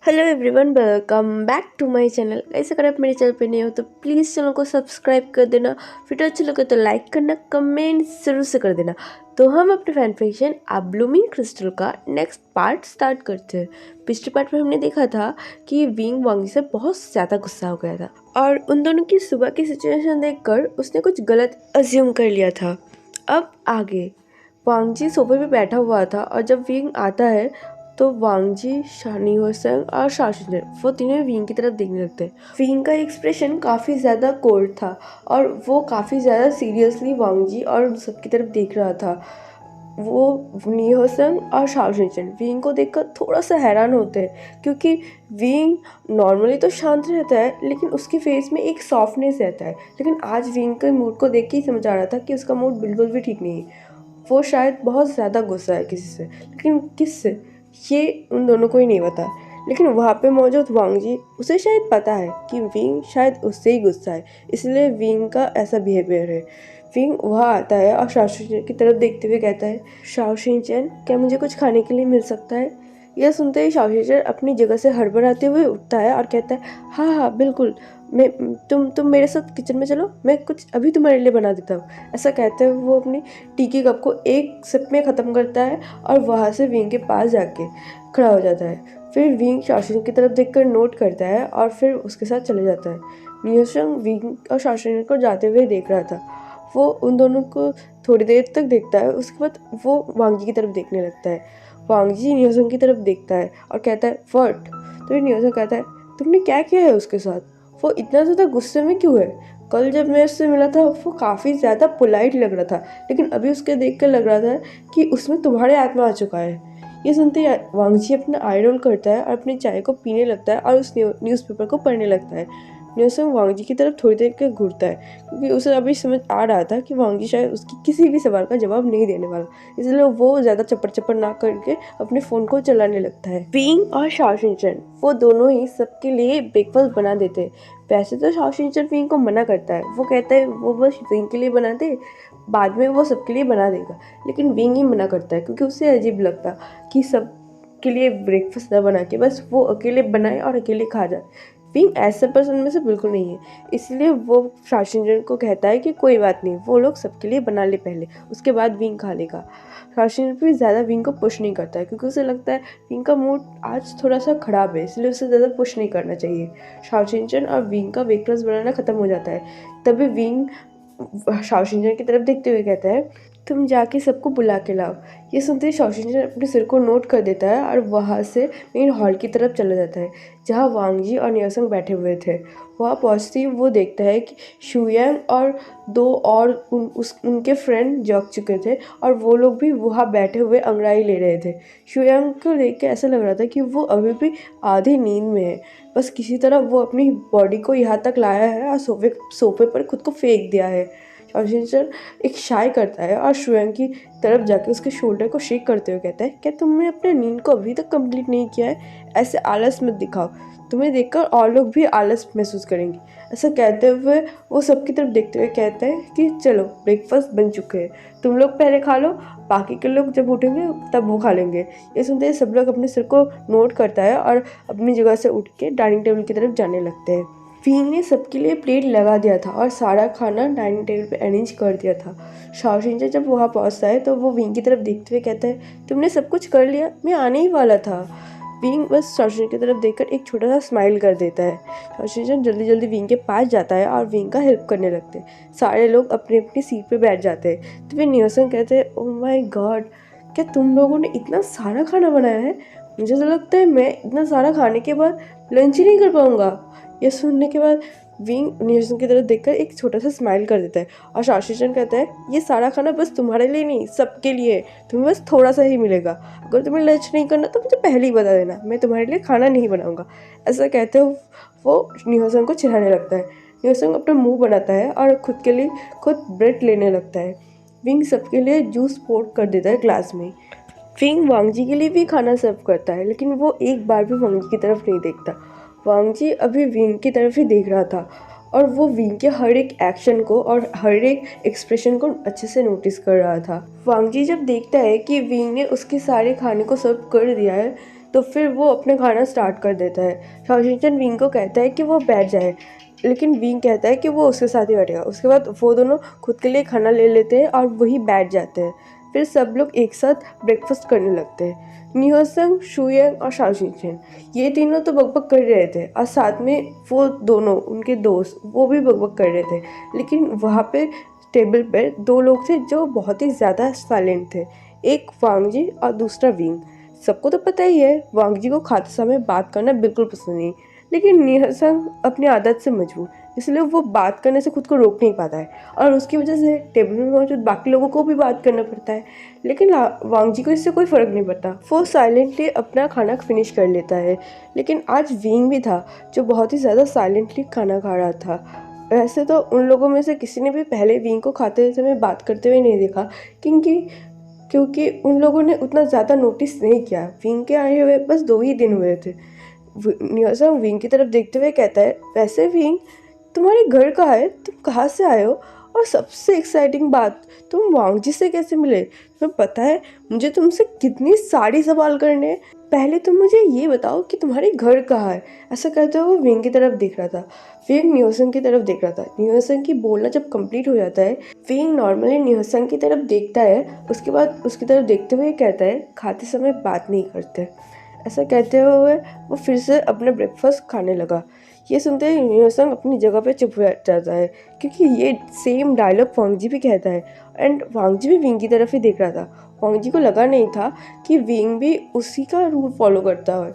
Hello everyone, welcome back to my channel. Guys, अगर आप मेरे चैनल पे नए हो तो प्लीज़ चैनल को सब्सक्राइब कर देना। वीडियो अच्छा लगे तो लाइक करना, कमेंट जरूर से कर देना। तो हम अपने फैन फिक्शन आ ब्लूमिंग क्रिस्टल का नेक्स्ट पार्ट स्टार्ट करते हैं। पिछले पार्ट में हमने देखा था कि विंग वांगी से बहुत ज़्यादा गुस्सा हो गया था और उन दोनों की सुबह की सिचुएशन देखकर उसने कुछ गलत अज्यूम कर लिया था। अब आगे वांग जी सोफे पे बैठा हुआ था और जब विंग आता है तो वांग जी, शानी होसेंग और शाओशिन वो तीनों विंग की तरफ देखने लगते हैं। विंग का एक्सप्रेशन काफ़ी ज़्यादा कोल्ड था और वो काफ़ी ज़्यादा सीरियसली वांग जी और सबकी तरफ देख रहा था। वो नी होसेंग और शाओशिन विंग को देखकर थोड़ा सा हैरान होते हैं क्योंकि विंग नॉर्मली तो शांत रहता है लेकिन उसके फेस में एक सॉफ्टनेस रहता है। लेकिन आज विंग के मूड को देख के ही समझ आ रहा था कि उसका मूड बिल्कुल भी ठीक नहीं है। वो शायद बहुत ज़्यादा गुस्सा है किसी से, लेकिन किससे ये उन दोनों को ही नहीं पता। लेकिन वहाँ पे मौजूद वांग जी, उसे शायद पता है कि विंग शायद उससे ही गुस्सा है, इसलिए विंग का ऐसा बिहेवियर है। विंग वहाँ आता है और शाओशिन की तरफ देखते हुए कहता है, शाओशिन, क्या मुझे कुछ खाने के लिए मिल सकता है? यह सुनते ही शाओशिन अपनी जगह से हड़बड़ाते हुए उठता है और कहता है, हाँ हाँ बिल्कुल, मैं तुम मेरे साथ किचन में चलो, मैं कुछ अभी तुम्हारे लिए बना देता हूँ। ऐसा कहते हुए वो अपनी टी के कप को एक सिप में ख़त्म करता है और वहाँ से विंग के पास जाके खड़ा हो जाता है। फिर विंग शाओशिन की तरफ देखकर नोट करता है और फिर उसके साथ चले जाता है। नियोशंग विंग और शाओशिन को जाते हुए देख रहा था। वो उन दोनों को थोड़ी देर तक देखता है, उसके बाद वो वांग जी की तरफ देखने लगता है। वांग जी नियोशंग की तरफ देखता है और कहता है, व्हाट? तो नियोशंग कहता है, तुमने क्या किया है उसके साथ? वो इतना ज़्यादा गुस्से में क्यों है? कल जब मैं उससे मिला था वो काफ़ी ज़्यादा पोलाइट लग रहा था, लेकिन अभी उसके देख कर लग रहा था कि उसमें तुम्हारे आत्मा आ चुका है। ये सुनते ही वांग जी अपना आई रोल करता है और अपनी चाय को पीने लगता है और उस न्यूज़पेपर को पढ़ने लगता है। न्यूज़म वांग जी की तरफ थोड़ी देर के घूरता है क्योंकि उसे अभी समझ आ रहा था कि वांग जी शायद उसकी किसी भी सवाल का जवाब नहीं देने वाला, इसलिए वो ज़्यादा चप्पड़ चप्पड़ ना करके अपने फ़ोन को चलाने लगता है। विंग और शाओशिन वो दोनों ही सबके लिए ब्रेकफास्ट बना देते हैं। वैसे तो शाओशिन विंग को मना करता है, वो कहता है वो बस विंग के लिए बना दे, बाद में वो सबके लिए बना देगा। लेकिन विंग ही मना करता है क्योंकि उसे अजीब लगता कि सब के लिए ब्रेकफास्ट ना बना के बस वो अकेले बनाए और अकेले खा जाए। विंग ऐसे पर्सन में से बिल्कुल नहीं है, इसलिए वो शाओशिन को कहता है कि कोई बात नहीं, वो लोग सबके लिए बना ले पहले, उसके बाद विंग खा लेगा। शाओशिन भी ज़्यादा विंग को पुश नहीं करता है क्योंकि उसे लगता है विंग का मूड आज थोड़ा सा ख़राब है, इसलिए उसे ज़्यादा पुश नहीं करना चाहिए। शाओशिन और विंग का ब्रेकफास्ट बनाना ख़त्म हो जाता है। तभी विंग शाओशिन की तरफ देखते हुए कहता है, तुम जाके सबको बुला के लाओ। ये सुनते ही शाओशिन अपने सिर को नोट कर देता है और वहाँ से मेन हॉल की तरफ चला जाता है जहाँ वांग जी और नियोसंग बैठे हुए थे। वहाँ पहुँचते ही वो देखता है कि शुयांग और दो और उनके फ्रेंड जग चुके थे और वो लोग भी वहाँ बैठे हुए अंगड़ाई ले रहे थे। शुयांग को देख के ऐसा लग रहा था कि वो अभी भी आधी नींद में है, बस किसी तरह वो अपनी बॉडी को यहाँ तक लाया है और सोफे पर खुद को फेंक दिया है। शाओशिन एक शाय करता है और शुयांग की तरफ जाके उसके शोल्डर को शेक करते हुए कहता है, क्या तुमने अपने नींद को अभी तक कंप्लीट नहीं किया है? ऐसे आलस मत दिखाओ, तुम्हें देखकर और लोग भी आलस महसूस करेंगे। ऐसा कहते हुए वो सबकी तरफ देखते हुए कहता है कि चलो ब्रेकफास्ट बन चुके हैं, तुम लोग पहले खा लो, बाकी के लोग जब उठेंगे तब वो खा लेंगे। ये सुनते ही सब लोग अपने सिर को नोट करता है और अपनी जगह से उठ के डाइनिंग टेबल की तरफ जाने लगते हैं। विंग ने सबके लिए प्लेट लगा दिया था और सारा खाना डाइनिंग टेबल पे अरेंज कर दिया था। शाओशिन जब वहाँ पहुँचता है तो वो विंग की तरफ देखते हुए कहता है, तुमने सब कुछ कर लिया, मैं आने ही वाला था। विंग बस शाओशिन की तरफ देखकर एक छोटा सा स्माइल कर देता है। शाओशिन जल्दी जल्दी विंग के पास जाता है और विंग का हेल्प करने लगते हैं। सारे लोग अपनी अपनी सीट पे बैठ जाते हैं। तो फिर नियोसन कहते हैं, ओह माय गॉड, क्या तुम लोगों ने इतना सारा खाना बनाया है? मुझे तो लगता है मैं इतना सारा खाने के बाद लंच ही नहीं कर पाऊँगा। यह सुनने के बाद विंग नियोजन की तरफ देखकर एक छोटा सा स्माइल कर देता है और शाओशिन कहता है, ये सारा खाना बस तुम्हारे लिए नहीं, सबके लिए है, तुम्हें बस थोड़ा सा ही मिलेगा। अगर तुम्हें लंच नहीं करना तो मुझे पहले ही बता देना, मैं तुम्हारे लिए खाना नहीं बनाऊंगा। ऐसा कहते हुए वो नियोजन को चिढ़ाने लगता है। नियोजन अपना मुंह बनाता है और खुद के लिए खुद ब्रेड लेने लगता है। विंग सबके लिए जूस पोर कर देता है ग्लास में। विंग वांग जी के लिए भी खाना सर्व करता है, लेकिन वो एक बार भी वांग जी की तरफ नहीं देखता। वांग जी अभी विंग की तरफ ही देख रहा था और वो विंग के हर एक एक्शन को और हर एक एक्सप्रेशन को अच्छे से नोटिस कर रहा था। वांग जी जब देखता है कि विंग ने उसके सारे खाने को सर्व कर दिया है तो फिर वो अपने खाना स्टार्ट कर देता है। शाओशिंचन विंग को कहता है कि वो बैठ जाए, लेकिन विंग कहता है कि वो उसके साथ ही बैठेगा। उसके बाद वो दोनों खुद के लिए खाना ले लेते हैं और वही बैठ जाते हैं। फिर सब लोग एक साथ ब्रेकफास्ट करने लगते हैं। निहोसंग, शुयंग और शाओशिंचन ये तीनों तो बकबक कर रहे थे, और साथ में वो दोनों उनके दोस्त वो भी बकबक कर रहे थे। लेकिन वहाँ पे टेबल पर दो लोग थे जो बहुत ही ज़्यादा साइलेंट थे, एक वांगजी और दूसरा विंग। सबको तो पता ही है वांगजी को खाते समय बात करना बिल्कुल पसंद नहीं, लेकिन निहसंग अपनी आदत से मजबूर, इसलिए वो बात करने से खुद को रोक नहीं पाता है, और उसकी वजह से टेबल में मौजूद बाकी लोगों को भी बात करना पड़ता है। लेकिन वांगजी को इससे कोई फ़र्क नहीं पड़ता, वो साइलेंटली अपना खाना फिनिश कर लेता है। लेकिन आज विंग भी था जो बहुत ही ज़्यादा साइलेंटली खाना खा रहा था। वैसे तो उन लोगों में से किसी ने भी पहले विंग को खाते समय बात करते हुए नहीं देखा, क्योंकि उन लोगों ने उतना ज़्यादा नोटिस नहीं किया। विंग के आए हुए बस 2 ही दिन हुए थे। नियोसंग विंग की तरफ देखते हुए कहता है, वैसे विंग तुम्हारे घर कहाँ है, तुम कहाँ से आए हो, और सबसे एक्साइटिंग बात, तुम वांगजी से कैसे मिले। तुम्हें पता है मुझे तुमसे कितनी सारी सवाल करने हैं, पहले तुम मुझे ये बताओ कि तुम्हारे घर कहाँ है। ऐसा कहते हुए वो विंग की तरफ देख रहा था। विंग नियोसंग की तरफ देख रहा था। नियोसंग की बोलना जब कंप्लीट हो जाता है, विंग नॉर्मली नियोसंग की तरफ देखता है, उसके बाद उसकी तरफ देखते हुए कहता है, खाते समय बात नहीं करते। ऐसा कहते हुए वो फिर से अपना ब्रेकफास्ट खाने लगा। ये सुनते ही नियोसंग अपनी जगह पे चुप बैठ जाता है, क्योंकि ये सेम डायलॉग वांगजी भी कहता है, एंड वांगजी भी विंग की तरफ ही देख रहा था। वांगजी को लगा नहीं था कि विंग भी उसी का रूल फॉलो करता है।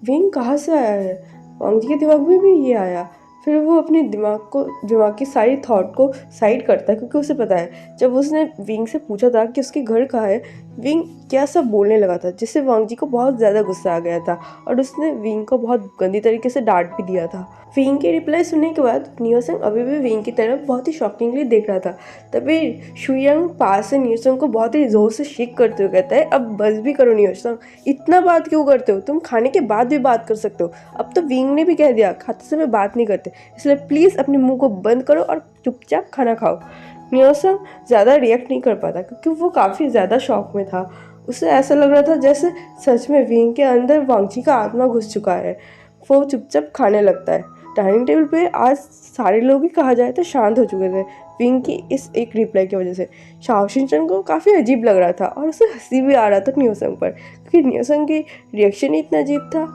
विंग कहाँ से आया है, वांगजी के दिमाग में भी ये आया। फिर वो अपने दिमाग की सारी थॉट को साइड करता है, क्योंकि उसे पता है जब उसने विंग से पूछा था कि उसके घर कहाँ है, विंग क्या सब बोलने लगा था, जिससे वांगजी को बहुत ज़्यादा गुस्सा आ गया था, और उसने विंग को बहुत गंदी तरीके से डांट भी दिया था। विंग की रिप्लाई सुनने के बाद नियोसंग अभी भी विंग की तरफ बहुत ही शॉकिंगली देख रहा था। तभी शुयंग पास से नियोसंग को बहुत ही जोर से शेक करते हुए कहता है, अब बस भी करो नियोसंग, इतना बात क्यों करते हो, तुम खाने के बाद भी बात कर सकते हो। अब तो विंग ने भी कह दिया खाते समय बात नहीं करते, इसलिए प्लीज़ अपने मुंह को बंद करो और चुपचाप खाना खाओ। नियोसंग ज़्यादा रिएक्ट नहीं कर पाता, क्योंकि वो काफ़ी ज़्यादा शॉक में था। उसे ऐसा लग रहा था जैसे सच में विंग के अंदर वांगजी का आत्मा घुस चुका है। वो चुपचाप खाने लगता है। डाइनिंग टेबल पे आज सारे लोग ही कहा जाए तो शांत हो चुके थे विंग की इस एक रिप्लाई की वजह से। शाओशिंचन को काफ़ी अजीब लग रहा था, और उसे हंसी भी आ रहा था नियोसंग पर, क्योंकि नियोसंग की रिएक्शन ही इतना अजीब था।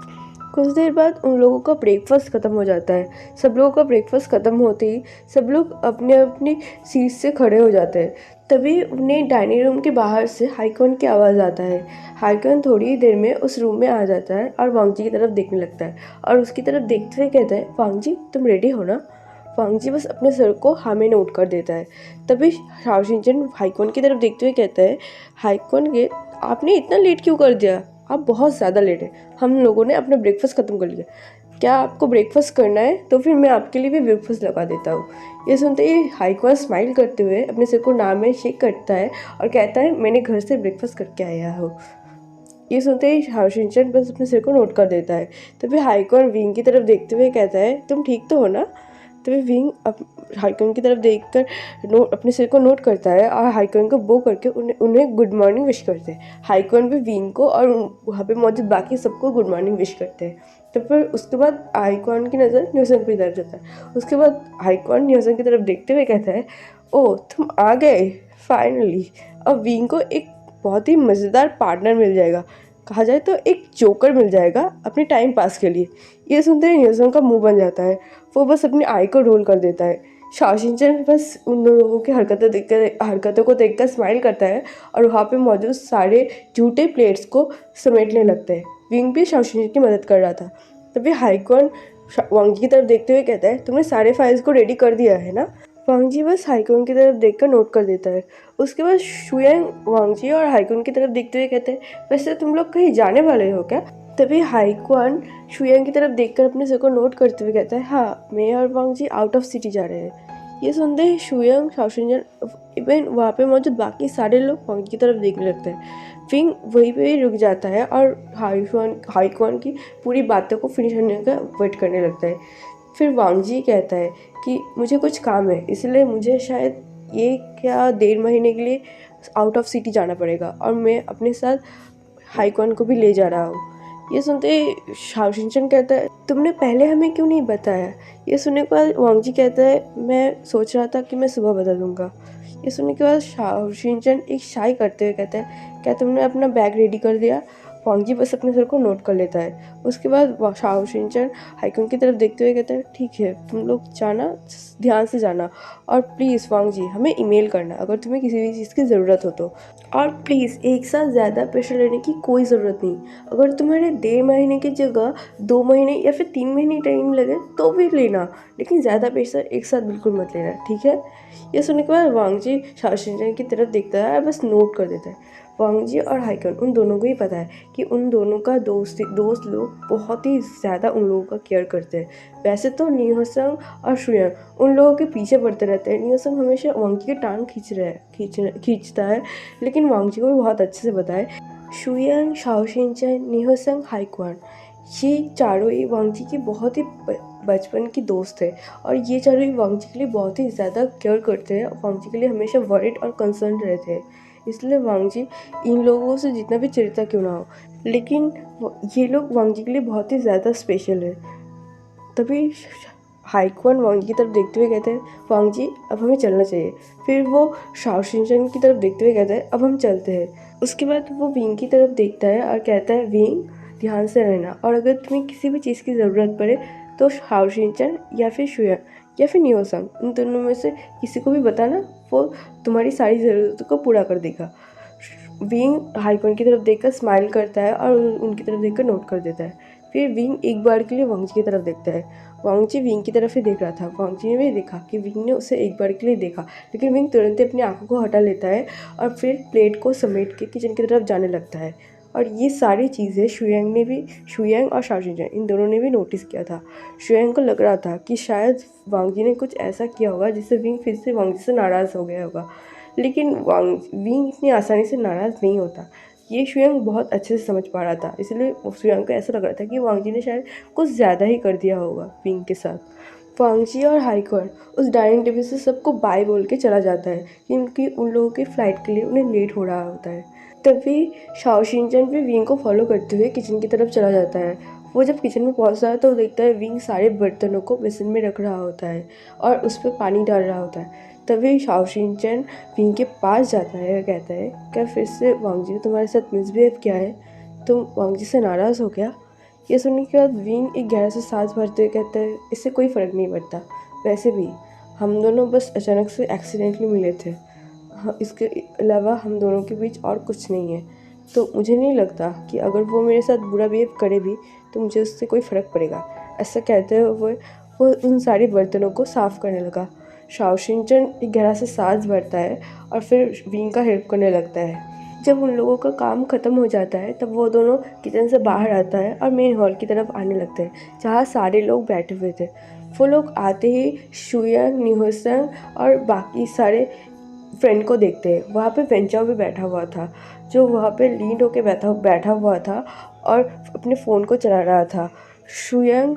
कुछ देर बाद उन लोगों का ब्रेकफास्ट ख़त्म हो जाता है। सब लोगों का ब्रेकफास्ट ख़त्म होते ही सब लोग अपने अपनी सीट से खड़े हो जाते हैं। तभी उन्हें डाइनिंग रूम के बाहर से हाइकॉन की आवाज़ आता है। हाइकॉन थोड़ी ही देर में उस रूम में आ जाता है और वांगजी की तरफ देखने लगता है, और उसकी तरफ देखते हुए कहता है, वांगजी तुम रेडी हो ना। वांगजी बस अपने सर को हाँ में नोट कर देता है। तभी शाओशिंचन हाइकॉन की तरफ देखते हुए कहता है, हाइकॉन के आपने इतना लेट क्यों कर दिया, आप बहुत ज़्यादा लेट है, हम लोगों ने अपना ब्रेकफास्ट ख़त्म कर लिया। क्या आपको ब्रेकफास्ट करना है तो फिर मैं आपके लिए भी ब्रेकफास्ट लगा देता हूँ। ये सुनते ही हाइकॉन स्माइल करते हुए अपने सिर को नाम में शेक करता है और कहता है, मैंने घर से ब्रेकफास्ट करके आया हूँ। ये सुनते ही शाओशिंचन बस अपने सिर को नोट कर देता है। तभी हाइकॉन विंग की तरफ देखते हुए कहता है, तुम ठीक तो हो ना। तभी विंग हाइकॉन की तरफ देखकर अपने सिर को नोट करता है और हाइकॉन को बो करके उन्हें गुड मॉर्निंग विश करते हैं। हाइकॉन भी विंग को और वहाँ पे मौजूद बाकी सबको गुड मॉर्निंग विश करते हैं। तो फिर उसके बाद हाइकॉन की नज़र नियोसंग की तरफ जाता है। उसके बाद हाइकॉन नियोसंग की तरफ देखते हुए कहता है, ओह तुम आ गए फाइनली। अब विंग को एक बहुत ही मज़ेदार पार्टनर मिल जाएगा, कहा जाए तो एक जोकर मिल जाएगा अपने टाइम पास के लिए। ये सुनते ही नियोसंग का मुंह बन जाता है। वो बस अपनी आई को रोल कर देता है। शाओशिंचन बस उन लोगों की हरकतों को देखकर स्माइल करता है और वहाँ पे मौजूद सारे झूठे प्लेट्स को समेटने लगते हैं। विंग भी शाओशिंचन की मदद कर रहा था। तभी हाइकॉन वांगजी की तरफ देखते हुए कहता है, तुमने सारे फाइल्स को रेडी कर दिया है ना। वांगजी बस हाइकॉन की तरफ देखकर नोट कर देता है। उसके बाद शुयंग वांगजी और हाइकॉन की तरफ देखते हुए कहते हैं, वैसे तुम लोग कहीं जाने वाले हो क्या। तभी हाइकॉन शुयंग की तरफ देखकर अपने सर को नोट करते हुए कहता है, हाँ मैं और वांगजी आउट ऑफ सिटी जा रहे हैं। ये सुनते ही शुयंग, शाओशिंचन इवन वहाँ पे मौजूद बाकी सारे लोग वांगजी की तरफ देखने लगते हैं। विंग वहीं पे ही रुक जाता है और हाइकॉन की पूरी बातों को फिनिश करने का वेट करने लगता है। फिर वांगजी कहता है कि मुझे कुछ काम है, इसलिए मुझे शायद ये क्या 1.5 महीने के लिए आउट ऑफ सिटी जाना पड़ेगा, और मैं अपने साथ हाइकॉन को भी ले जा रहा हूँ। ये सुनते ही शाओशिनचन कहता है तुमने पहले हमें क्यों नहीं बताया। ये सुनने के बाद वांग जी कहता है मैं सोच रहा था कि मैं सुबह बता दूंगा। ये सुनने के बाद शाओशिनचन एक शाई करते हुए कहता है क्या तुमने अपना बैग रेडी कर दिया। वांग जी बस अपने सर को नोट कर लेता है। उसके बाद शाओशिनचन हाइकुन की तरफ देखते हुए कहता है ठीक है तुम लोग जाना, ध्यान से जाना, और प्लीज़ वांग जी हमें ईमेल करना अगर तुम्हें किसी भी चीज़ की ज़रूरत हो तो। और प्लीज़ एक साथ ज़्यादा प्रेशर लेने की कोई ज़रूरत नहीं। अगर तुम्हारे 1.5 महीने की जगह 2 महीने या फिर 3 महीने टाइम लगे तो भी लेना, लेकिन ज़्यादा प्रेशर एक साथ बिल्कुल मत लेना, ठीक है। ये सुनने के बाद वांग जी शाओशिनचन की तरफ देखता है और बस नोट कर देता है। वांग जी और हाइकन उन दोनों को ही पता है कि उन दोनों का दोस्त लोग बहुत ही ज़्यादा उन लोगों का केयर करते हैं। वैसे तो निहोसंग और शुयंग उन लोगों के पीछे पड़ते रहते हैं। निहोसंग हमेशा वांग जी की टांग खींचता है, लेकिन वांग जी को भी बहुत अच्छे से पता है शुयंग, शाओशिनचन, निहोसंग, हाइक्वान ये चारों ही वांग जी की बहुत ही बचपन की दोस्त है, और ये चारों ही वांग जी के लिए बहुत ही ज़्यादा केयर करते हैं, वांग जी के लिए हमेशा वरिड और कंसर्न रहते हैं। इसलिए वांग जी इन लोगों से जितना भी चिढ़ता क्यों ना हो, लेकिन ये लोग वांग जी के लिए बहुत ही ज़्यादा स्पेशल है। तभी हाइक्वान वांग जी की तरफ देखते हुए कहते हैं वांग जी अब हमें चलना चाहिए। फिर वो शाओशिनचन की तरफ देखते हुए कहते हैं अब हम चलते हैं। उसके बाद वो विंग की तरफ देखता है और कहता है विंग ध्यान से रहना, और अगर तुम्हें किसी भी चीज़ की ज़रूरत पड़े तो शाओशिनचन या फिर शुयंग या फिर नियोसंग इन दोनों में से किसी को भी बताना, वो तुम्हारी सारी ज़रूरतों को पूरा कर देगा। विंग हाइक्वान की तरफ देखकर स्माइल करता है और उनकी तरफ देखकर नोट कर देता है। फिर विंग एक बार के लिए वांग जी की तरफ देखता है। वांग जी विंग की तरफ ही देख रहा था। वांग जी ने भी देखा कि विंग ने उसे एक बार के लिए देखा, लेकिन विंग तुरंत ही अपनी आंखों को हटा लेता है और फिर प्लेट को समेट के किचन की तरफ जाने लगता है। और ये सारी चीज़ें शुयंग और शाओशिनचन इन दोनों ने भी नोटिस किया था। शुयंग को लग रहा था कि शायद वांग जी ने कुछ ऐसा किया होगा जिससे विंग फिर से वांग जी से नाराज़ हो गया होगा, लेकिन विंग इतनी आसानी से नाराज़ नहीं होता। ये शुयंग बहुत अच्छे से समझ पा रहा था, इसलिए शुयंग को ऐसा लग रहा था कि वांग जी ने शायद कुछ ज़्यादा ही कर दिया होगा विंग के साथ। वांग जी और हाइक्वान उस डाइनिंग टेबल से सबको बाय बोल के चला जाता है, क्योंकि उन लोगों की फ़्लाइट के लिए उन्हें लेट हो रहा होता है। तभी शाओशिनचन भी विंग को फॉलो करते हुए किचन की तरफ चला जाता है। वो जब किचन में पहुंचता है तो देखता है विंग सारे बर्तनों को बेसिन में रख रहा होता है और उस पर पानी डाल रहा होता है। तभी शाओशिनचन विंग के पास जाता है और कहता है क्या फिर से वांग जी ने तुम्हारे साथ मिसबिहेव किया है, तुम वांग जी से नाराज़ हो गया। ये सुनने के बाद विंग एक गहरा सा सांस भरते हुए कहता है इससे कोई फ़र्क नहीं पड़ता, वैसे भी हम दोनों बस अचानक से एक्सीडेंटली मिले थे, हाँ इसके अलावा हम दोनों के बीच और कुछ नहीं है, तो मुझे नहीं लगता कि अगर वो मेरे साथ बुरा बिहेव करे भी तो मुझे उससे कोई फ़र्क पड़ेगा। ऐसा कहते हुए वो उन सारे बर्तनों को साफ़ करने लगा। शाओशिनचन एक गहरा सा सांस भरता है और फिर विंग का हेल्प करने लगता है। जब उन लोगों का काम ख़त्म हो जाता है तब वो दोनों किचन से बाहर आता है और मेन हॉल की तरफ आने लगते हैं जहाँ सारे लोग बैठे हुए थे। वो लोग आते ही शुयंग, निहोसंग और बाकी सारे फ्रेंड को देखते हैं। वहाँ पे वेंचाओ भी बैठा हुआ था, जो वहाँ पे लीड होके बैठा हुआ था और अपने फ़ोन को चला रहा था। शुयंग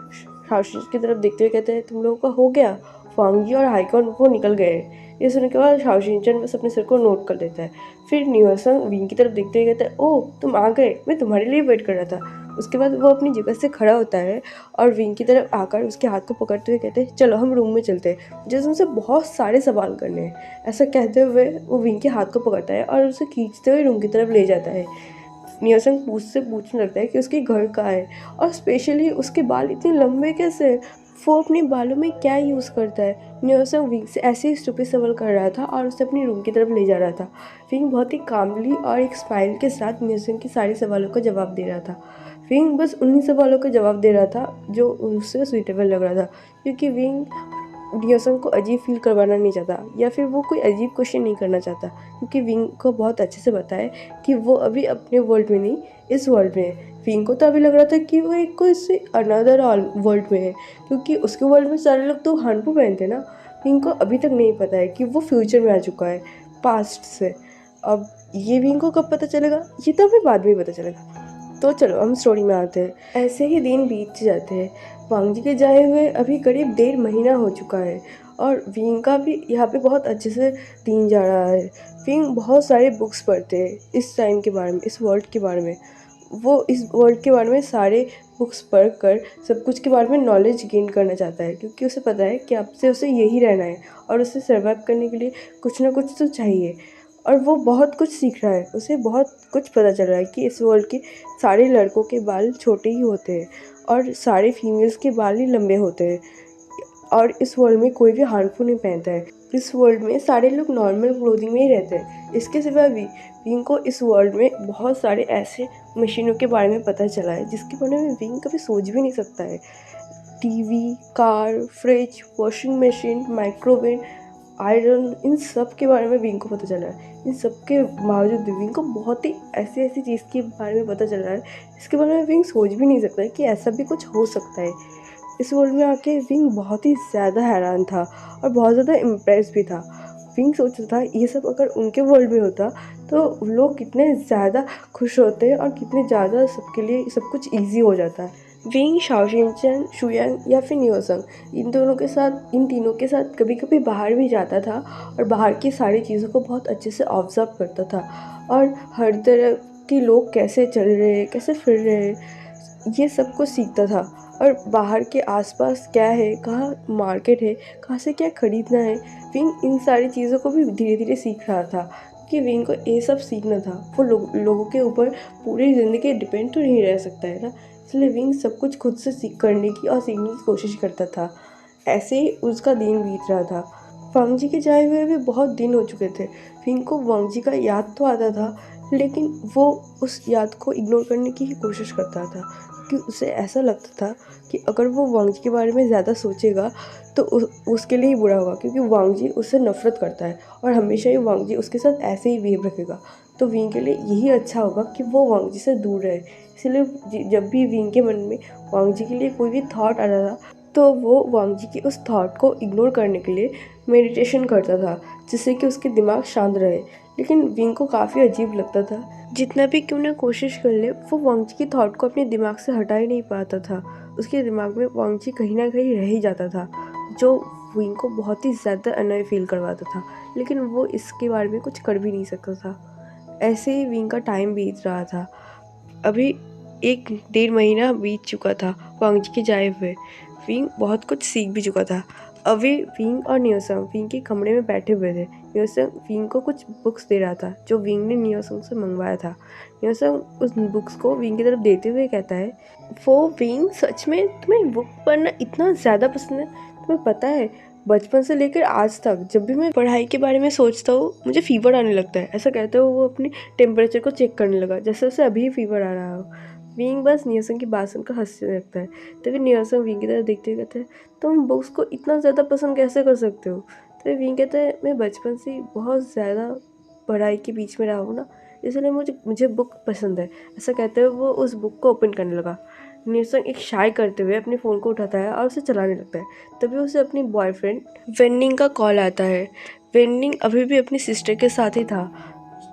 शाओशिनचन की तरफ देखते हुए कहते हैं तुम लोगों का हो गया। वांग जी और हाइक्वान वो निकल गए। ये सुनने के बाद शाओशिनचन बस अपने सर को नोट कर लेता है। फिर नियोसंग विंग की तरफ देखते हुए कहता है ओह तुम आ गए, मैं तुम्हारे लिए वेट कर रहा था। उसके बाद वो अपनी जगह से खड़ा होता है और विंग की तरफ आकर उसके हाथ को पकड़ते हुए कहते हैं चलो हम रूम में चलते हैं, मुझे तुमसे बहुत सारे सवाल करने हैं। ऐसा कहते हुए वो विंग के हाथ को पकड़ता है और उसे खींचते हुए रूम की तरफ ले जाता है। नियोसंग पूछने लगता है कि उसके घर कहाँ है और स्पेशली उसके बाल इतने लंबे कैसे, वो अपने बालों में क्या यूज़ करता है। नियोसंग विंग से ऐसे ही स्टूपिड सवाल कर रहा था और उसे अपनी रूम की तरफ ले जा रहा था। विंग बहुत ही कामली और एक स्माइल के साथ नियोसंग के सारे सवालों का जवाब दे रहा था। विंग बस उन्हीं सवालों का जवाब दे रहा था जो उससे सूटेबल लग रहा था, क्योंकि विंग नियोसंग को अजीब फील करवाना नहीं चाहता या फिर वो कोई अजीब क्वेश्चन नहीं करना चाहता, क्योंकि विंग को बहुत अच्छे से पता है कि वो अभी अपने वर्ल्ड में नहीं इस वर्ल्ड में है। विंग को तो अभी लग रहा था कि वो एक कोई से अनदर वर्ल्ड में है, क्योंकि उसके वर्ल्ड में सारे लोग तो हानपू पहनते ना। विंग को अभी तक नहीं पता है कि वो फ्यूचर में आ चुका है पास्ट से। अब ये विंग को कब पता चलेगा, ये तो हमें बाद में पता चलेगा। तो चलो हम स्टोरी में आते हैं। ऐसे ही दिन बीत जाते हैं। वांग जी के जाए हुए अभी करीब 1.5 महीना हो चुका है और विंग का भी यहाँ पे बहुत अच्छे से दिन जा रहा है। विंग बहुत सारे बुक्स पढ़ते हैं इस टाइम के बारे में, इस वर्ल्ड के बारे में। वो इस वर्ल्ड के बारे में सारे बुक्स पढ़ कर सब कुछ के बारे में नॉलेज गेन करना चाहता है, क्योंकि उसे पता है कि अब से उसे यही रहना है और उसे सर्वाइव करने के लिए कुछ ना कुछ तो चाहिए। और वो बहुत कुछ सीख रहा है, उसे बहुत कुछ पता चल रहा है कि इस वर्ल्ड के सारे लड़कों के बाल छोटे ही होते हैं और सारे फीमेल्स के बाल ही लंबे होते हैं और इस वर्ल्ड में कोई भी हार्मफुल नहीं पहनता है। इस वर्ल्ड में सारे लोग नॉर्मल क्लोथिंग में ही रहते हैं। इसके सिवा भी विंग को इस वर्ल्ड में बहुत सारे ऐसे मशीनों के बारे में पता चला है जिसके बारे में विंग कभी सोच भी नहीं सकता है। TV, car, fridge, washing machine, microwave, iron, इन सब के बारे में विंग को पता चला है। इन सब के बावजूद भी विंग को बहुत ही ऐसी ऐसी चीज़ के बारे में पता चल रहा है जिसके बारे में विंग सोच भी नहीं सकता है कि ऐसा भी कुछ हो सकता है। इस वर्ल्ड में आके विंग बहुत ही ज़्यादा हैरान था और बहुत ज़्यादा इम्प्रेस भी था। विंग सोच रहा था ये सब अगर उनके वर्ल्ड में होता तो लोग कितने ज़्यादा खुश होते और कितने ज़्यादा सबके लिए सब कुछ ईजी हो जाता। विंग शाओशिनचैन, शुयांग या फिर नियोसंग, इन तीनों के साथ कभी कभी बाहर भी जाता था और बाहर की सारी चीज़ों को बहुत अच्छे से ऑब्जर्व करता था और हर तरह के लोग कैसे चल रहे हैं, कैसे फिर रहे हैं, ये सब कुछ सीखता था। और बाहर के आसपास क्या है, कहाँ मार्केट है, कहाँ से क्या ख़रीदना है, विंग इन सारी चीज़ों को भी धीरे धीरे सीख रहा था कि विंग को ये सब सीखना था। वो लोगों के ऊपर पूरी ज़िंदगी डिपेंड तो नहीं रह सकता है ना, इसलिए विंग सब कुछ खुद से करने की और सीखने की कोशिश करता था। ऐसे ही उसका दिन बीत रहा था। वांग जी के जाए हुए भी बहुत दिन हो चुके थे। विंग को वांग जी का याद तो आता था, लेकिन वो उस याद को इग्नोर करने की ही कोशिश करता था, क्योंकि उसे ऐसा लगता था कि अगर वो वांग जी के बारे में ज़्यादा सोचेगा तो उसके लिए ही बुरा होगा, क्योंकि वांग जी उससे नफ़रत करता है और हमेशा ही वांग जी उसके साथ ऐसे ही बिहेव रखेगा। तो विंग के लिए यही अच्छा होगा कि वो वांग जी से दूर रहे। इसलिए जब भी विंग के मन में वांग जी के लिए कोई भी थॉट आता था तो वो वांग जी के उस थॉट को इग्नोर करने के लिए मेडिटेशन करता था, जिससे कि उसके दिमाग शांत रहे। लेकिन विंग को काफ़ी अजीब लगता था, जितना भी क्यों ना कोशिश कर ले वो वांग जी की थॉट को अपने दिमाग से हटा ही नहीं पाता था। उसके दिमाग में वांग जी कहीं ना कहीं रह ही जाता था, जो विंग को बहुत ही ज़्यादा अनॉय फील करवाता था, लेकिन वो इसके बारे में कुछ कर भी नहीं सकता था। ऐसे ही विंग का टाइम बीत रहा था। अभी 1 डेढ़ महीना बीत चुका था वांग जी के जाए हुए। विंग बहुत कुछ सीख भी चुका था। अभी विंग और नियोसंग विंग के कमरे में बैठे हुए थे। नियोसंग विंग को कुछ बुक्स दे रहा था जो विंग ने नियोसंग से मंगवाया था। नियोसंग उस बुक्स को विंग की तरफ देते हुए कहता है, वो विंग, सच में तुम्हें बुक पढ़ना इतना ज़्यादा पसंद है? तुम्हें पता है बचपन से लेकर आज तक जब भी मैं पढ़ाई के बारे में सोचता हूँ मुझे फीवर आने लगता है। ऐसा कहते हुए वो अपने टेम्परेचर को चेक करने लगा, जैसे उसे अभी फीवर आ रहा हो। विंग बस नियोसंग की बात सुनकर हंसने लगता है। तभी नियोसंग विंग की तरफ देखते हुए कहते हैं, तुम बुक्स को इतना ज़्यादा पसंद कैसे कर सकते हो? तो विंग कहता है, मैं बचपन से बहुत ज़्यादा पढ़ाई के बीच में रहा हूँ ना, इसलिए मुझे बुक पसंद है। ऐसा कहते हुए वो उस बुक को ओपन करने लगा। नियोसंग एक शाय करते हुए अपने फ़ोन को उठाता है और उसे चलाने लगता है। तभी उसे अपनी बॉयफ्रेंड वेन्निंग का कॉल आता है। वेन्निंग अभी भी अपनी सिस्टर के साथ ही था।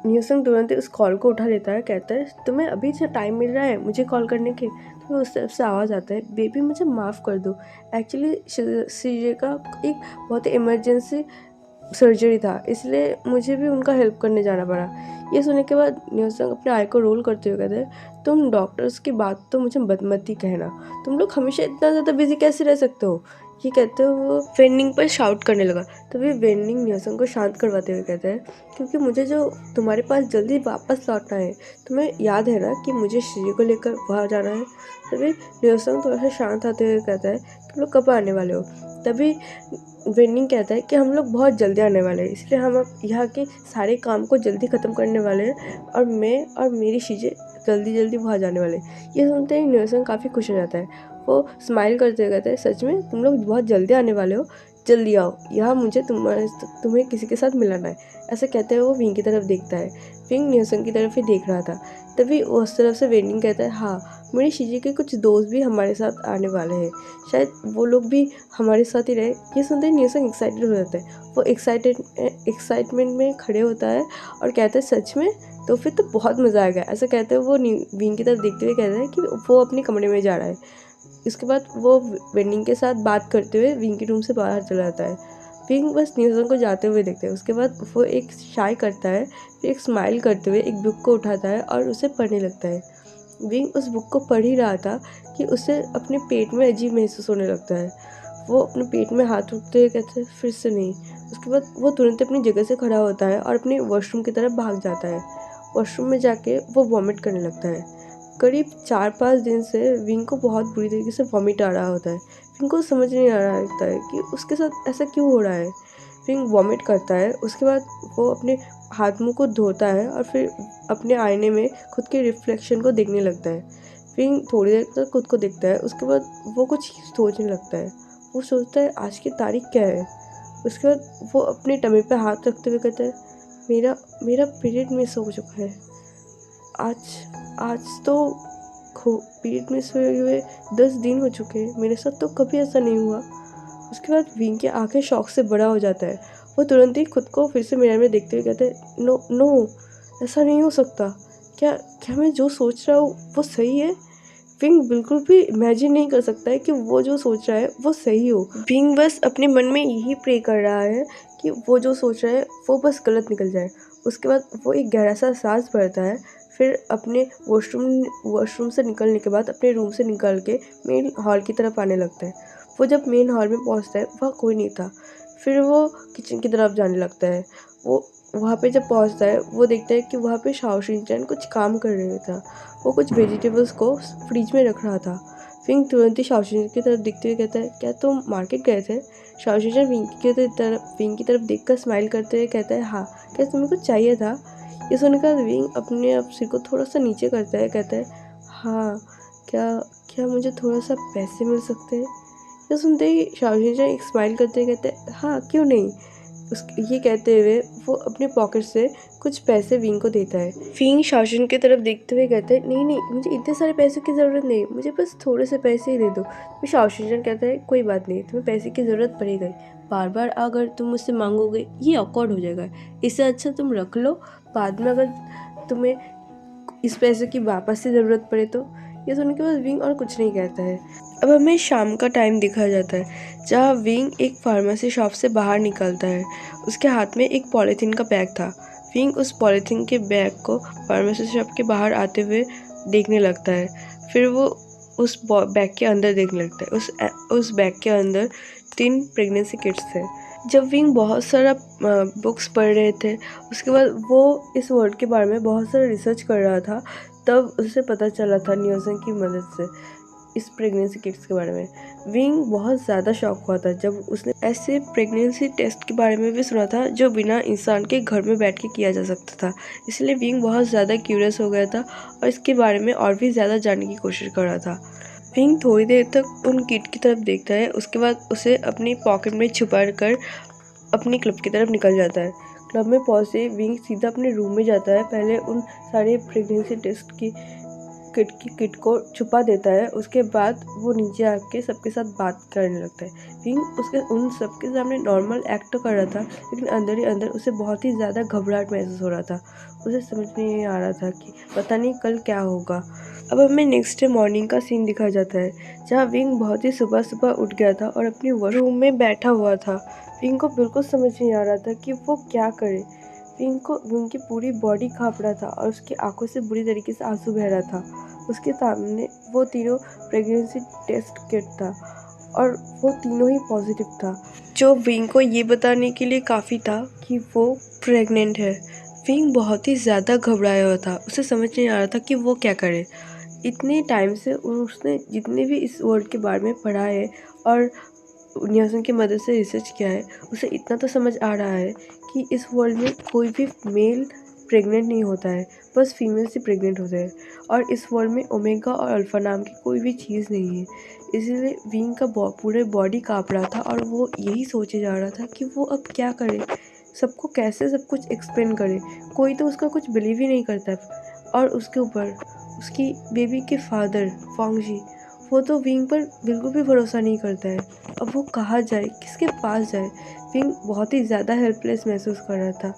नियोसंग तुरंत ही उस कॉल को उठा लेता है, कहता है, तुम्हें अभी से टाइम मिल रहा है मुझे कॉल करने के? तो उस तरफ से आवाज़ आता है, बेबी मुझे माफ़ कर दो, एक्चुअली सीजे का एक बहुत इमरजेंसी सर्जरी था, इसलिए मुझे भी उनका हेल्प करने जाना पड़ा। ये सुनने के बाद नियोसंग अपने आई को रोल करते हुए कहते हैं, तुम डॉक्टर्स की बात तो मुझे मत ही कहना, तुम लोग हमेशा इतना ज़्यादा बिजी कैसे रह सकते हो? ये कहते हुए वो वेन्निंग पर शाउट करने लगा। तभी वेन्निंग नियोसंग को शांत करवाते हुए कहता है, क्योंकि मुझे जो तुम्हारे पास जल्दी वापस लौटना है, तुम्हें याद है ना कि मुझे शिजी को लेकर वहाँ जाना है? तभी नियोसंग थोड़ा सा शांत आते हुए कहता है, तुम लोग कब आने वाले हो? तभी वेन्निंग कहता है कि हम लोग बहुत जल्दी आने वाले हैं, इसलिए हम अब यहाँ के सारे काम को जल्दी ख़त्म करने वाले हैं और मैं और मेरी चीज़ें जल्दी वहाँ जाने वाले हैं। ये सुनते ही नियोसंग काफ़ी खुश हो जाता है। वो स्माइल करते हुए कहता है, सच में तुम लोग बहुत जल्दी आने वाले हो? जल्दी आओ, यहाँ मुझे तुम्हें किसी के साथ मिलाना है। ऐसा कहते हुए वो विंग की तरफ देखता है। विंग नियोसंग की तरफ ही देख रहा था। तभी उस तरफ से वेन्निंग कहता है, हाँ, मेरी शिजी के कुछ दोस्त भी हमारे साथ आने वाले हैं, शायद वो लोग भी हमारे साथ ही रहे। ये सुनते ही नियोसंग एक्साइटेड हो जाता है। वो एक्साइटमेंट में खड़े होता है और कहता है, सच में? तो फिर तो बहुत मज़ा आएगा। ऐसा कहते हुए वो विंग की तरफ देखते हुए कहता है कि वो अपने कमरे में जा रहा है। इसके बाद वो वेन्निंग के साथ बात करते हुए विंग के रूम से बाहर चला जाता है। विंग बस नियोसंग को जाते हुए देखता है। उसके बाद वो एक शाय करता है, फिर एक स्माइल करते हुए एक बुक को उठाता है और उसे पढ़ने लगता है। विंग उस बुक को पढ़ ही रहा था कि उसे अपने पेट में अजीब महसूस होने लगता है। वो अपने पेट में हाथ रखते हुए कहता है फिर से नहीं। उसके बाद वो तुरंत अपनी जगह से खड़ा होता है और अपने वॉशरूम की तरफ भाग जाता है। वॉशरूम में जाके वो वॉमिट करने लगता है। करीब 4-5 दिन से विंग को बहुत बुरी तरीके से वॉमिट आ रहा होता है। विंग को समझ नहीं आ रहा होता है कि उसके साथ ऐसा क्यों हो रहा है। विंग वॉमिट करता है। उसके बाद वो अपने हाथ मुंह को धोता है और फिर अपने आईने में खुद के रिफ्लेक्शन को देखने लगता है। विंग थोड़ी देर तक खुद को देखता है। उसके बाद वो कुछ सोचने लगता है। वो सोचता है आज की तारीख क्या है। उसके बाद वो अपने टमी पे हाथ रखते हुए कहता है मेरा मेरा पीरियड मिस हो चुका है। आज आज तो पीरियड मिस हुए 10 दिन हो चुके हैं। मेरे साथ तो कभी ऐसा नहीं हुआ। उसके बाद विंग की आंखें शौक से बड़ा हो जाता है। वो तुरंत ही खुद को फिर से मिरर में देखते हुए कहते हैं नो नो, ऐसा नहीं हो सकता। क्या क्या मैं जो सोच रहा हूँ वो सही है। विंग बिल्कुल भी इमेजिन नहीं कर सकता है कि वो जो सोच रहा है वो सही हो। विंग बस अपने मन में यही प्रे कर रहा है कि वो जो सोच रहा है वो बस गलत निकल जाए। उसके बाद वो एक गहरा सा सांस भरता है। फिर अपने वॉशरूम से निकलने के बाद अपने रूम से निकल के मेन हॉल की तरफ आने लगता है। वो जब मेन हॉल में पहुंचता है वहाँ कोई नहीं था। फिर वो किचन की तरफ जाने लगता है। वो वहाँ पे जब पहुँचता है वो देखता है कि वहाँ पे शाओ शिनचैन कुछ काम कर रहा था। वो कुछ वेजिटेबल्स को फ्रिज में रख रहा था। विंग तुरंत ही शाओ शिनचैन की तरफ देखते हुए कहता है क्या तुम मार्केट गए थे। शाओ शिनचैन विंग की तरफ देखकर स्माइल करते हुए कहता है हाँ, क्या तुम्हें कुछ चाहिए था। ये सुनकर विंग अपने आप सिर को थोड़ा सा नीचे करता है। कहता है हाँ, क्या क्या मुझे थोड़ा सा पैसे मिल सकते हैं। ये सुनते ही शाओ शिनचैन एक स्माइल करते हुए कहते हैं हाँ क्यों नहीं। ये कहते हुए वो अपने पॉकेट से कुछ पैसे विंग को देता है। विंग शाओ शिनचैन की तरफ देखते हुए कहता है नहीं नहीं, मुझे इतने सारे पैसों की ज़रूरत नहीं, मुझे बस थोड़े से पैसे ही दे दो। तो शाओ शिनचैन कहता है कोई बात नहीं, तुम्हें पैसे की ज़रूरत पड़ेगी। बार बार अगर तुम मुझसे मांगोगे ये ऑकवर्ड हो जाएगा। इससे अच्छा तुम रख लो, बाद में अगर तुम्हें इस पैसे की वापस से ज़रूरत पड़े तो। ये सुनने के बाद विंग और कुछ नहीं कहता है। अब हमें शाम का टाइम दिखाया जाता है जहाँ विंग एक फार्मेसी शॉप से बाहर निकलता है। उसके हाथ में एक पॉलीथीन का बैग था। विंग उस पॉलीथीन के बैग को फार्मेसी शॉप के बाहर आते हुए देखने लगता है। फिर वो उस बैग के अंदर देखने लगता है। उस बैग के अंदर 3 प्रेगनेंसी किट्स थे। जब विंग बहुत सारा बुक्स पढ़ रहे थे, उसके बाद वो इस वर्ड के बारे में बहुत सारा रिसर्च कर रहा था, तब उसे पता चला था न्यूज़न की मदद से इस प्रेगनेंसी किट्स के बारे में। विंग बहुत ज़्यादा शॉक हुआ था जब उसने ऐसे प्रेगनेंसी टेस्ट के बारे में भी सुना था जो बिना इंसान के घर में बैठ के किया जा सकता था। इसलिए विंग बहुत ज़्यादा क्यूरियस हो गया था और इसके बारे में और भी ज़्यादा जानने की कोशिश कर रहा था। विंग थोड़ी देर तक उन किट की तरफ देखता है। उसके बाद उसे अपनी पॉकेट में छुपा कर अपने क्लब की तरफ निकल जाता है। क्लब में पहुंचे विंग सीधा अपने रूम में जाता है। पहले उन सारे प्रेगनेंसी टेस्ट की किट को छुपा देता है। उसके बाद वो नीचे आके सबके साथ बात करने लगता है। विंग उसके उन सबके सामने नॉर्मल एक्ट तो कर रहा था, लेकिन अंदर ही अंदर उसे बहुत ही ज़्यादा घबराहट महसूस हो रहा था। उसे समझ में नहीं आ रहा था कि पता नहीं कल क्या होगा। अब हमें नेक्स्ट डे मॉर्निंग का सीन दिखाया जाता है जहाँ विंग बहुत ही सुबह सुबह उठ गया था और अपनी रूम में बैठा हुआ था। विंग को बिल्कुल समझ नहीं आ रहा था कि वो क्या करे। विंग की पूरी बॉडी काँप रहा था और उसकी आंखों से बुरी तरीके से आंसू बह रहा था। उसके सामने वो तीनों प्रेगनेंसी टेस्ट किट था और वो तीनों ही पॉजिटिव था, जो विंग को ये बताने के लिए काफ़ी था कि वो प्रेग्नेंट है। विंग बहुत ही ज़्यादा घबराया हुआ था। उसे समझ नहीं आ रहा था कि वो क्या करे। इतने टाइम से उसने जितने भी इस वर्ड के बारे में पढ़ा है और न्यूटन की मदद से रिसर्च किया है, उसे इतना तो समझ आ रहा है कि इस वर्ल्ड में कोई भी मेल प्रेग्नेंट नहीं होता है, बस फीमेल से प्रेग्नेंट होता है। और इस वर्ल्ड में ओमेगा और अल्फ़ा नाम की कोई भी चीज़ नहीं है। इसीलिए विंग का पूरे बॉडी काँप रहा था और वो यही सोचे जा रहा था कि वो अब क्या करे, सबको कैसे सब कुछ एक्सप्लेन करे। कोई तो उसका कुछ बिलीव ही नहीं करता। और उसके ऊपर उसकी बेबी के फादर वांगजी, वो तो विंग पर बिल्कुल भी भरोसा नहीं करता है। अब वो कहाँ जाए, किसके पास जाए। विंग बहुत ही ज़्यादा हेल्पलेस महसूस कर रहा था।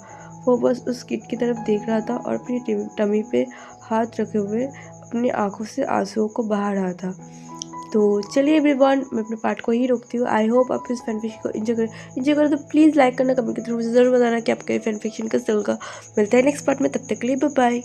वो बस उस किट की तरफ देख रहा था और अपनी टमी पे हाथ रखे हुए अपनी आंखों से आंसुओं को बहा रहा था। तो चलिए एवरीवन, मैं अपने पार्ट को ही रोकती हूँ। आई होप आप इस फैन फिक्शन को एंजॉय करें तो प्लीज़ लाइक करना, कमेंट के थ्रू ज़रूर बताना कि आपके फैन फिक्शन का चल का। मिलता है नेक्स्ट पार्ट में, तब तक के लिए बाय बाय।